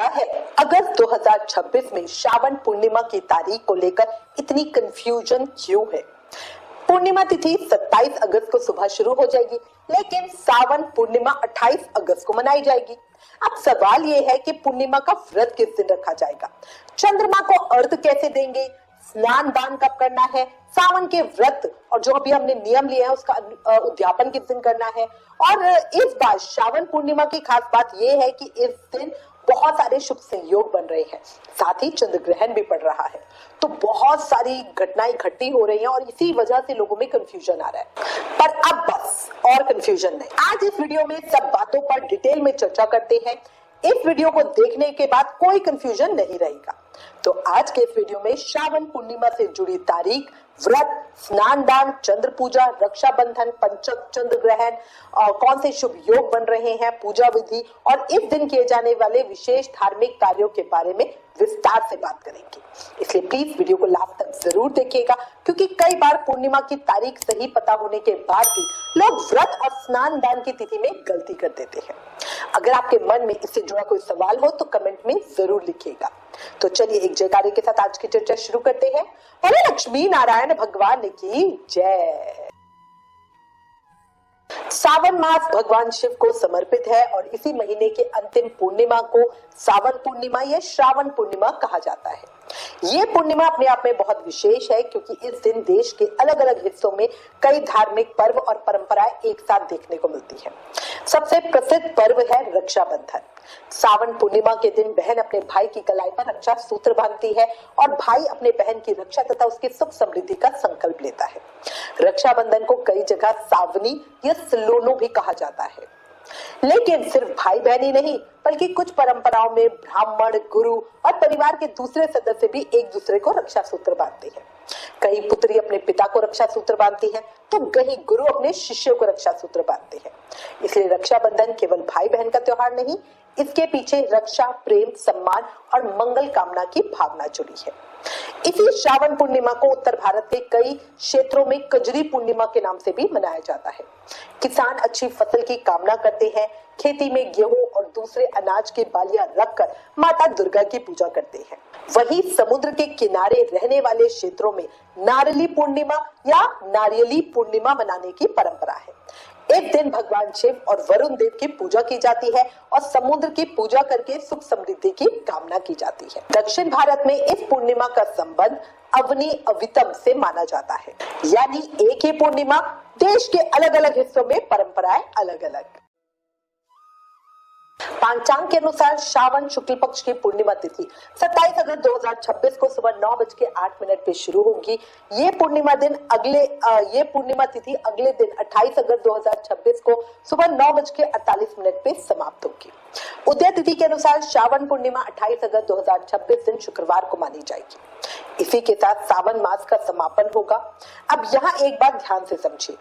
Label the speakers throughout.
Speaker 1: पता है अगस्त 2026 में श्रावण पूर्णिमा की तारीख को लेकर इतनी कंफ्यूजन क्यों है? पूर्णिमा तिथि 27 अगस्त को सुबह शुरू हो जाएगी, लेकिन सावन पूर्णिमा 28 अगस्त को मनाई जाएगी। अब सवाल ये है कि पूर्णिमा का व्रत किस दिन रखा जाएगा, चंद्रमा को अर्घ कैसे देंगे, स्नान दान कब करना है, सावन के व्रत और जो अभी हमने नियम लिए हैं उसका उद्यापन किस दिन करना है। और इस बार श्रावण पूर्णिमा की खास बात यह है कि इस दिन बहुत सारे शुभ संयोग बन रहे हैं, साथ ही चंद्र ग्रहण भी पड़ रहा है, तो बहुत सारी घटनाएं इकट्ठी हो रही हैं और इसी वजह से लोगों में कंफ्यूजन आ रहा है। पर अब बस और कंफ्यूजन नहीं, आज इस वीडियो में सब बातों पर डिटेल में चर्चा करते हैं। इस वीडियो को देखने के बाद कोई कंफ्यूजन नहीं रहेगा। तो आज के इस वीडियो में श्रावण पूर्णिमा से जुड़ी तारीख, व्रत, स्नान दान, चंद्र पूजा, रक्षाबंधन, पंचक, चंद्र ग्रहण, कौन से शुभ योग बन रहे हैं, पूजा विधि और इस दिन किए जाने वाले विशेष धार्मिक कार्यों के बारे में विस्तार से बात करेंगे। इसलिए प्लीज वीडियो को लास्ट तक जरूर देखिएगा, क्योंकि कई बार पूर्णिमा की तारीख सही पता होने के बाद भी लोग व्रत और स्नान दान की तिथि में गलती कर देते हैं। अगर आपके मन में इससे जुड़ा कोई सवाल हो तो कमेंट में जरूर लिखिएगा। तो चलिए एक जयकारे के साथ आज की चर्चा शुरू करते हैं। बोले लक्ष्मी नारायण भगवान की जय। सावन मास भगवान शिव को समर्पित है और इसी महीने के अंतिम पूर्णिमा को सावन पूर्णिमा या श्रावण पूर्णिमा कहा जाता है। ये पूर्णिमा अपने आप में बहुत विशेष है, क्योंकि इस दिन देश के अलग अलग हिस्सों में कई धार्मिक पर्व और परंपराएं एक साथ देखने को मिलती है। सबसे प्रसिद्ध पर्व है रक्षाबंधन। सावन पूर्णिमा के दिन बहन अपने भाई की कलाई पर रक्षा सूत्र बांधती है और भाई अपने बहन की रक्षा तथा उसकी सुख समृद्धि का संकल्प लेता है। रक्षाबंधन को कई जगह सावनी या सिलोनो भी कहा जाता है। लेकिन सिर्फ भाई बहन ही नहीं, बल्कि कुछ परंपराओं में ब्राह्मण, गुरु और परिवार के दूसरे सदस्य भी एक दूसरे को रक्षा सूत्र बांधते हैं। कहीं पुत्री अपने पिता को रक्षा सूत्र बांधती है, तो कहीं गुरु अपने शिष्यों को रक्षा सूत्र बांधते हैं। इसलिए रक्षाबंधन केवल भाई बहन का त्योहार नहीं, इसके पीछे रक्षा, प्रेम, सम्मान और मंगल कामना की भावना जुड़ी है। इसी श्रावण पूर्णिमा को उत्तर भारत के कई क्षेत्रों में कजरी पूर्णिमा के नाम से भी मनाया जाता है। किसान अच्छी फसल की कामना करते हैं, खेती में गेहूं और दूसरे अनाज की बालियां रखकर माता दुर्गा की पूजा करते हैं। वहीं समुद्र के किनारे रहने वाले क्षेत्रों में नारियली पूर्णिमा या नारियली पूर्णिमा मनाने की परंपरा है। इस दिन भगवान शिव और वरुण देव की पूजा की जाती है और समुद्र की पूजा करके सुख समृद्धि की कामना की जाती है। दक्षिण भारत में इस पूर्णिमा का संबंध अवनी अवितम से माना जाता है, यानी एक ही पूर्णिमा, देश के अलग अलग हिस्सों में परंपराएं अलग अलग। पांचांग के अनुसार श्रावण शुक्ल पक्ष की पूर्णिमा तिथि 27 अगस्त 2026 को सुबह 9:08 पे शुरू होगी। ये पूर्णिमा तिथि अगले दिन 28 अगस्त 2026 को सुबह 9:48 पे समाप्त होगी। उदय तिथि के अनुसार श्रावण पूर्णिमा 28 अगस्त 2026 दिन शुक्रवार को मानी जाएगी। इसी के साथ सावन मास का समापन होगा। अब यहाँ एक बात ध्यान से समझिए,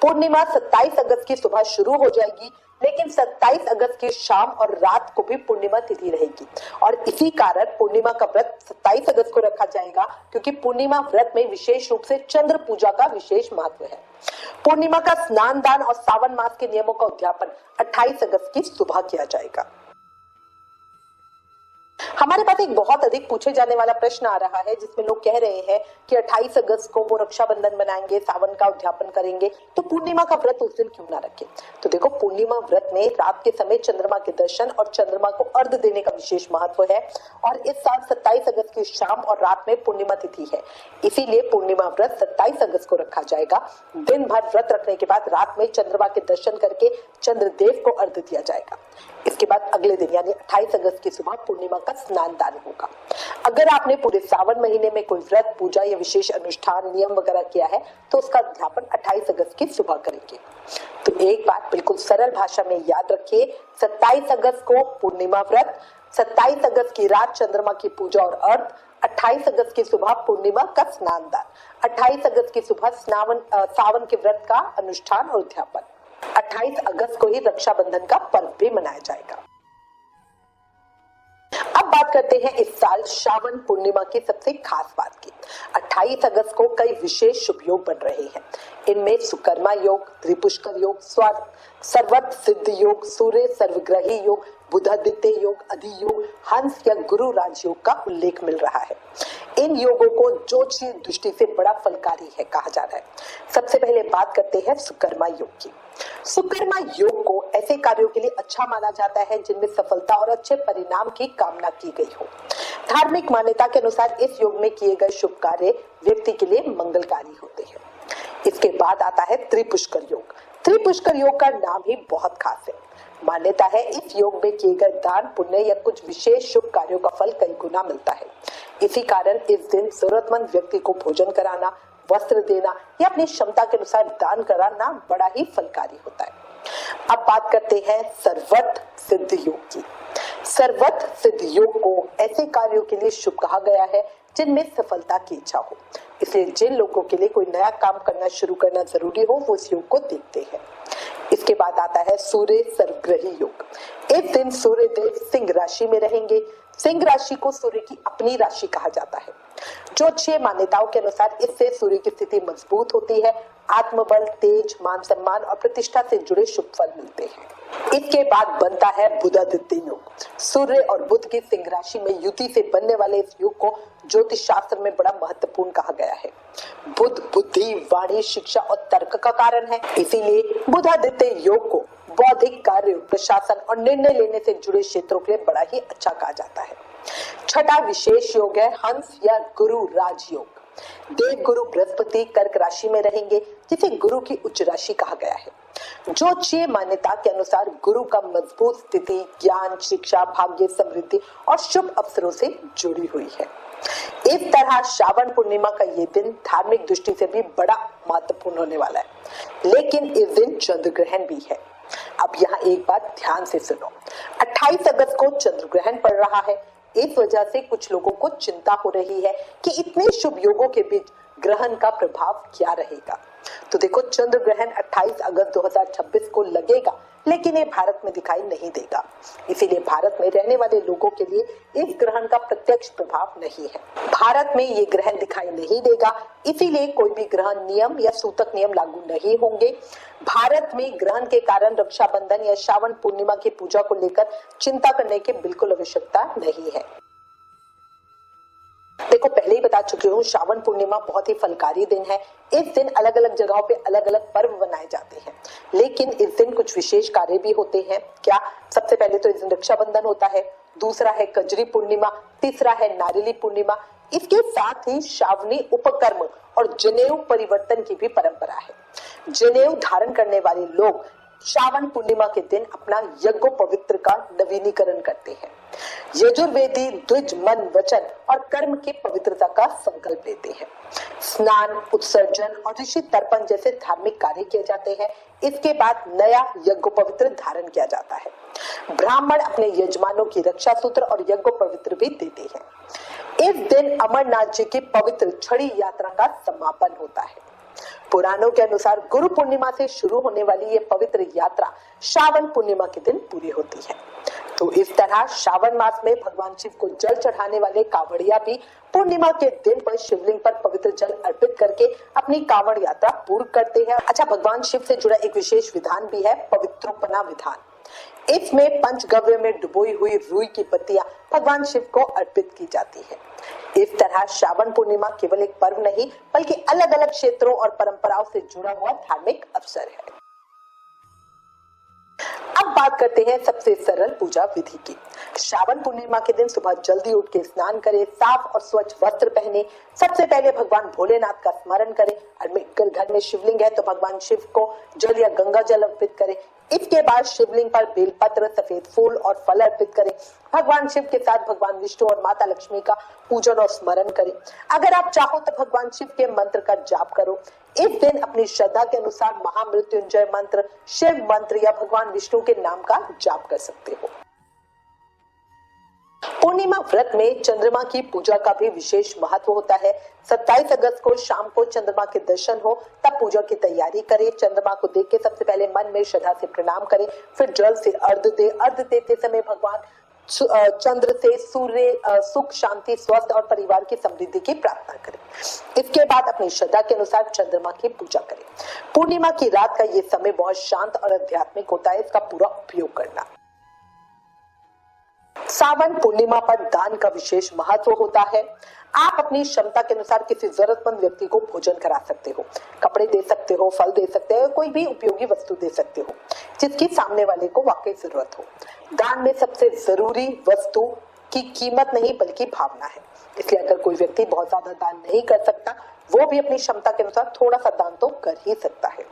Speaker 1: पूर्णिमा 27 अगस्त की सुबह शुरू हो जाएगी, लेकिन 27 अगस्त की शाम और रात को भी पूर्णिमा तिथि रहेगी और इसी कारण पूर्णिमा का व्रत 27 अगस्त को रखा जाएगा, क्योंकि पूर्णिमा व्रत में विशेष रूप से चंद्र पूजा का विशेष महत्व है। पूर्णिमा का स्नान दान और सावन मास के नियमों का उद्यापन 28 अगस्त की सुबह किया जाएगा। हमारे पास एक बहुत अधिक पूछे जाने वाला प्रश्न आ रहा है, जिसमें लोग कह रहे हैं कि 28 अगस्त को वो रक्षाबंधन मनाएंगे, सावन का उद्यापन करेंगे, तो पूर्णिमा का व्रत उस दिन क्यों ना रखें? तो देखो, पूर्णिमा व्रत में रात के समय चंद्रमा के दर्शन और चंद्रमा को अर्घ देने का विशेष महत्व है और इस साल 27 अगस्त की शाम और रात में पूर्णिमा तिथि है, इसीलिए पूर्णिमा व्रत 27 अगस्त को रखा जाएगा। दिन भर व्रत रखने के बाद रात में चंद्रमा के दर्शन करके चंद्रदेव को अर्घ दिया जाएगा। इसके बाद अगले दिन यानी 28 अगस्त की सुबह पूर्णिमा का स्नान दान होगा। अगर आपने पूरे सावन महीने में कोई व्रत, पूजा या विशेष अनुष्ठान, नियम वगैरह किया है, तो उसका अध्यापन 28 अगस्त की सुबह करेंगे। तो एक बात बिल्कुल सरल भाषा में याद रखिए, 27 अगस्त को पूर्णिमा व्रत, 27 अगस्त की रात चंद्रमा की पूजा और अर्घ, 28 अगस्त की सुबह पूर्णिमा का स्नान दान, 28 अगस्त की सुबह सावन के व्रत का अनुष्ठान और उद्यापन, 28 अगस्त को ही रक्षाबंधन का पर्व भी मनाया जाएगा। अब बात करते हैं इस साल श्रावण पूर्णिमा की सबसे खास बात की। 28 अगस्त को कई विशेष शुभ योग बन रहे हैं। इनमें सुकर्मा योग, त्रिपुष्कर योग, सर्वत सिद्ध योग, सूर्य सर्वग्रही योग, बुधादित्य योग, अधि योग, हंस या गुरु राजयोग का उल्लेख मिल रहा है। इन योगों को ज्योतिषीय दृष्टि से बड़ा फलकारी है कहा जा रहा है। सबसे पहले बात करते हैं सुकर्मा योग की। सुकर्मा योग को ऐसे कार्यों के लिए अच्छा माना जाता है जिनमें सफलता और अच्छे परिणाम की कामना की गई हो। धार्मिक मान्यता के अनुसार इस योग में किए गए शुभ कार्य व्यक्ति के लिए मंगलकारी होते हैं। इसके बाद आता है त्रिपुष्कर योग। त्रिपुष्कर योग का नाम ही बहुत खास है। मान्यता है इस योग में किए गए दान पुण्य या कुछ विशेष शुभ कार्यों का फल कई गुना मिलता है। इसी कारण इस दिन जरूरतमंद व्यक्ति को भोजन कराना, वस्त्र देना या अपनी क्षमता के अनुसार दान कराना बड़ा ही फलकारी होता है। अब बात करते हैं सर्वत्र सिद्ध योग की। सर्वत्र सिद्ध योग को ऐसे कार्यों के लिए शुभ कहा गया है जिनमें सफलता की इच्छा हो। इसलिए जिन लोगों के लिए कोई नया काम करना शुरू करना जरूरी हो वो इस योग को देखते हैं। इसके बाद आता है सूर्य सर्वग्रही योग। इस दिन सूर्य देव सिंह राशि में रहेंगे। सिंह राशि को सूर्य की अपनी राशि कहा जाता है। ज्योतिषीय मान्यताओं के अनुसार इससे सूर्य की स्थिति मजबूत होती है, आत्मबल, तेज, मान सम्मान और प्रतिष्ठा से जुड़े शुभ फल मिलते हैं। इसके बाद बनता है बुधादित्य योग। सूर्य और बुध की सिंह राशि में युति से बनने वाले इस योग को ज्योतिष शास्त्र में बड़ा महत्वपूर्ण कहा गया है। बुध बुद्धि, वाणी, शिक्षा और तर्क का कारण है। इसीलिए बुधादित्य योग को बौद्धिक कार्य, प्रशासन और निर्णय लेने से जुड़े क्षेत्रों के लिए बड़ा ही अच्छा कहा जाता है। छठा विशेष योग है हंस या गुरु राजयोग। देव गुरु बृहस्पति कर्क राशि में रहेंगे जिसे गुरु की उच्च राशि कहा गया है। ज्योतिषीय मान्यता के अनुसार गुरु का मजबूत स्थिति ज्ञान, शिक्षा, भाग्य, समृद्धि और शुभ अवसरों से जुड़ी हुई है। इस तरह श्रावण पूर्णिमा का ये दिन धार्मिक दृष्टि से भी बड़ा महत्वपूर्ण होने वाला है। लेकिन इस दिन चंद्र ग्रहण भी है। अब यहाँ एक बात ध्यान से सुनो। 28 अगस्त को चंद्र ग्रहण पड़ रहा है। इस वजह से कुछ लोगों को चिंता हो रही है कि इतने शुभ योगों के बीच ग्रहण का प्रभाव क्या रहेगा। तो देखो, चंद्र ग्रहण 28 अगस्त 2026 को लगेगा, लेकिन ये भारत में दिखाई नहीं देगा। इसीलिए भारत में रहने वाले लोगों के लिए इस ग्रहण का प्रत्यक्ष प्रभाव नहीं है। भारत में ये ग्रहण दिखाई नहीं देगा, इसीलिए कोई भी ग्रहण नियम या सूतक नियम लागू नहीं होंगे। भारत में ग्रहण के कारण रक्षाबंधन या श्रावण पूर्णिमा की पूजा को लेकर चिंता करने की बिल्कुल आवश्यकता नहीं है। देखो, पहले ही बता चुकी हूँ, श्रावण पूर्णिमा बहुत ही फलकारी दिन है। इस दिन अलग अलग जगहों पे अलग अलग पर्व मनाए जाते हैं, लेकिन इस दिन कुछ विशेष कार्य भी होते हैं। क्या? सबसे पहले तो इस दिन रक्षाबंधन होता है, दूसरा है कजरी पूर्णिमा, तीसरा है नारिली पूर्णिमा। इसके साथ ही श्रावणी उपकर्म और जनेऊ परिवर्तन की भी परंपरा है। जनेऊ धारण करने वाले लोग श्रावण पूर्णिमा के दिन अपना यज्ञ पवित्र का नवीनीकरण करते हैं। यजुर्वेदी द्विज मन, वचन और कर्म की पवित्रता का संकल्प लेते हैं। स्नान, उत्सर्जन और ऋषि तर्पण जैसे धार्मिक कार्य किए जाते हैं। इसके बाद नया यज्ञ पवित्र धारण किया जाता है। ब्राह्मण अपने यजमानों की रक्षा सूत्र और यज्ञ पवित्र भी देते हैं। इस दिन अमरनाथ जी की पवित्र छड़ी यात्रा का समापन होता है। पुराणों के अनुसार गुरु पूर्णिमा से शुरू होने वाली ये पवित्र यात्रा श्रावण पूर्णिमा के दिन पूरी होती है। तो इस तरह श्रावण मास में भगवान शिव को जल चढ़ाने वाले कांवड़िया भी पूर्णिमा के दिन पर शिवलिंग पर पवित्र जल अर्पित करके अपनी कांवड़ यात्रा पूर्ण करते हैं। अच्छा, भगवान शिव से जुड़ा एक विशेष विधान भी है, पवित्रोपना विधान। इसमें पंचगव्य में डुबोई हुई रुई की पत्तियां भगवान शिव को अर्पित की जाती है। इस तरह श्रावण पूर्णिमा केवल एक पर्व नहीं, बल्कि अलग अलग क्षेत्रों और परंपराओं से जुड़ा हुआ धार्मिक अवसर है। अब बात करते हैं सबसे सरल पूजा विधि की। श्रावण पूर्णिमा के दिन सुबह जल्दी उठ के स्नान करें, साफ और स्वच्छ वस्त्र पहने। सबसे पहले भगवान भोलेनाथ का स्मरण करें। अगर घर में शिवलिंग है तो भगवान शिव को जल या गंगा जल अर्पित करें। इसके बाद शिवलिंग पर बेलपत्र, सफेद फूल और फल अर्पित करें। भगवान शिव के साथ भगवान विष्णु और माता लक्ष्मी का पूजन और स्मरण करें। अगर आप चाहो तो भगवान शिव के मंत्र का जाप करो। इस दिन अपनी श्रद्धा के अनुसार महामृत्युंजय मंत्र, शिव मंत्र या भगवान विष्णु के नाम का जाप कर सकते हो। पूर्णिमा व्रत में चंद्रमा की पूजा का भी विशेष महत्व होता है। 27 अगस्त को शाम को चंद्रमा के दर्शन हो तब पूजा की तैयारी करें। चंद्रमा को देख के सबसे पहले मन में श्रद्धा से प्रणाम करें, फिर जल से अर्घ दे। अर्घ देते समय भगवान चंद्र से सूर्य सुख, शांति, स्वस्थ और परिवार की समृद्धि की प्रार्थना करें। इसके बाद अपनी श्रद्धा के अनुसार चंद्रमा की पूजा करें। पूर्णिमा की रात का ये समय बहुत शांत और आध्यात्मिक होता है, इसका पूरा उपयोग करना। सावन पूर्णिमा पर दान का विशेष महत्व होता है। आप अपनी क्षमता के अनुसार किसी जरूरतमंद व्यक्ति को भोजन करा सकते हो, कपड़े दे सकते हो, फल दे सकते हो, कोई भी उपयोगी वस्तु दे सकते हो जिसकी सामने वाले को वाकई जरूरत हो। दान में सबसे जरूरी वस्तु की कीमत नहीं बल्कि भावना है। इसलिए अगर कोई व्यक्ति बहुत ज्यादा दान नहीं कर सकता, वो भी अपनी क्षमता के अनुसार थोड़ा सा दान तो कर ही सकता है।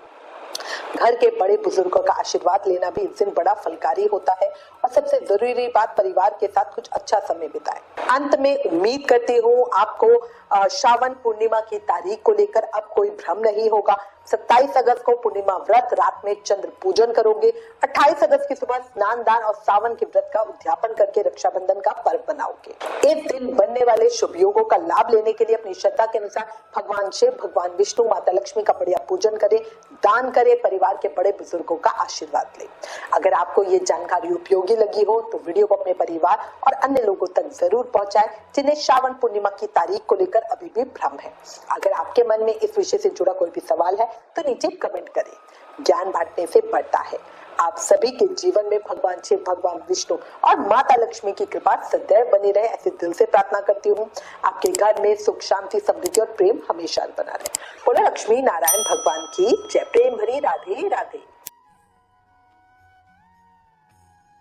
Speaker 1: घर के बड़े बुजुर्गों का आशीर्वाद लेना भी इस दिन बड़ा फलकारी होता है और सबसे जरूरी बात, परिवार के साथ कुछ अच्छा समय बिताएं। अंत में उम्मीद करती हूँ आपको श्रावण पूर्णिमा की तारीख को लेकर अब कोई भ्रम नहीं होगा। 27 अगस्त को पूर्णिमा व्रत, रात में चंद्र पूजन करोगे। 28 अगस्त की सुबह स्नान दान और सावन के व्रत का उद्यापन करके रक्षाबंधन का पर्व बनाओगे। इस दिन बनने वाले शुभ योगों का लाभ लेने के लिए अपनी श्रद्धा के अनुसार भगवान शिव, भगवान विष्णु, माता लक्ष्मी का बढ़िया पूजन करें, दान करें, परिवार के बड़े बुजुर्गों का आशीर्वाद लें। अगर आपको ये जानकारी उपयोगी लगी हो तो वीडियो को अपने परिवार और अन्य लोगों तक जरूर पहुंचाएं जिन्हें श्रावण पूर्णिमा की तारीख को लेकर अभी भी भ्रम है। अगर आपके मन में इस विषय से जुड़ा कोई भी सवाल है तो नीचे कमेंट करें। ज्ञान बांटने से बढ़ता है। आप सभी के जीवन में भगवान शिव, भगवान विष्णु और माता लक्ष्मी की कृपा सदैव बनी रहे, ऐसे दिल से प्रार्थना करती हूँ। आपके घर में सुख, शांति, समृद्धि और प्रेम हमेशा बना रहे। बोलो लक्ष्मी नारायण भगवान की जय। प्रेम भरी राधे राधे।